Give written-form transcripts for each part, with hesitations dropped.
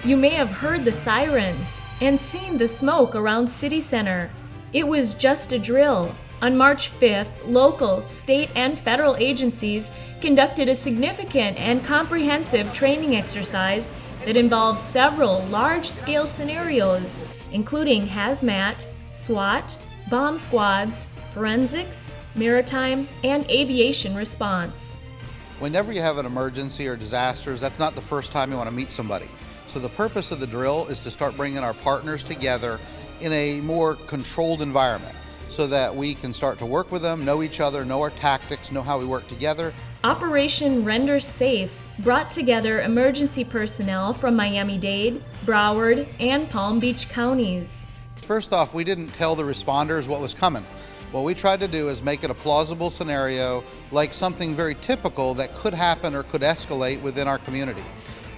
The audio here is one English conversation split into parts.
You may have heard the sirens and seen the smoke around City Center. It was just a drill. On March 5th, local, state, and federal agencies conducted a significant and comprehensive training exercise that involves several large-scale scenarios, including hazmat, SWAT, bomb squads, forensics, maritime, and aviation response. Whenever you have an emergency or disasters, that's not the first time you want to meet somebody. So the purpose of the drill is to start bringing our partners together in a more controlled environment so that we can start to work with them, know each other, know our tactics, know how we work together. Operation Render Safe brought together emergency personnel from Miami-Dade, Broward, and Palm Beach counties. First off, we didn't tell the responders what was coming. What we tried to do is make it a plausible scenario, like something very typical that could happen or could escalate within our community.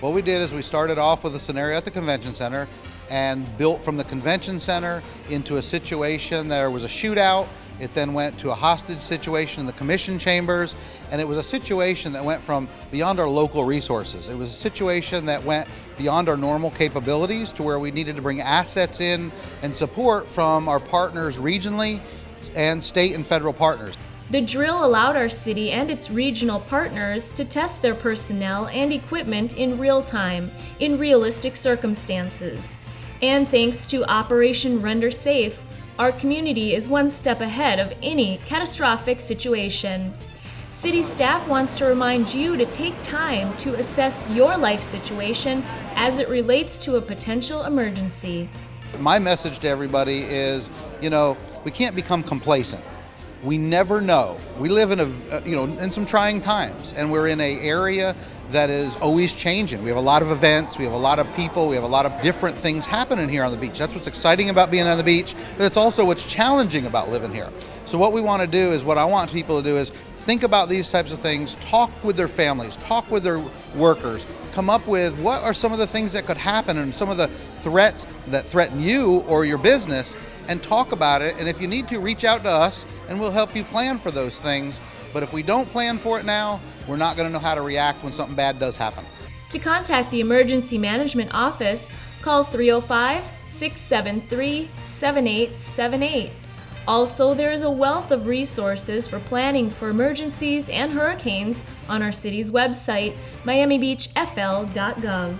What we did is we started off with a scenario at the convention center and built from the convention center into a situation. There was a shootout. It then went to a hostage situation in the commission chambers, and it was a situation that went from beyond our local resources. It was a situation that went beyond our normal capabilities to where we needed to bring assets in and support from our partners regionally and state and federal partners. The drill allowed our city and its regional partners to test their personnel and equipment in real time, in realistic circumstances. And thanks to Operation Render Safe, our community is one step ahead of any catastrophic situation. City staff wants to remind you to take time to assess your life situation as it relates to a potential emergency. My message to everybody is, we can't become complacent. We never know. We live in in some trying times, and we're in an area that is always changing. We have a lot of events, we have a lot of people, we have a lot of different things happening here on the beach. That's what's exciting about being on the beach, but it's also what's challenging about living here. So what we want to do is, what I want people to do is think about these types of things, talk with their families, talk with their workers, come up with what are some of the things that could happen and some of the threats that threaten you or your business, and talk about it. And if you need to, reach out to us and we'll help you plan for those things. But if we don't plan for it now, we're not going to know how to react when something bad does happen. To contact the Emergency Management Office, call 305-673-7878. Also, there is a wealth of resources for planning for emergencies and hurricanes on our city's website, miamibeachfl.gov.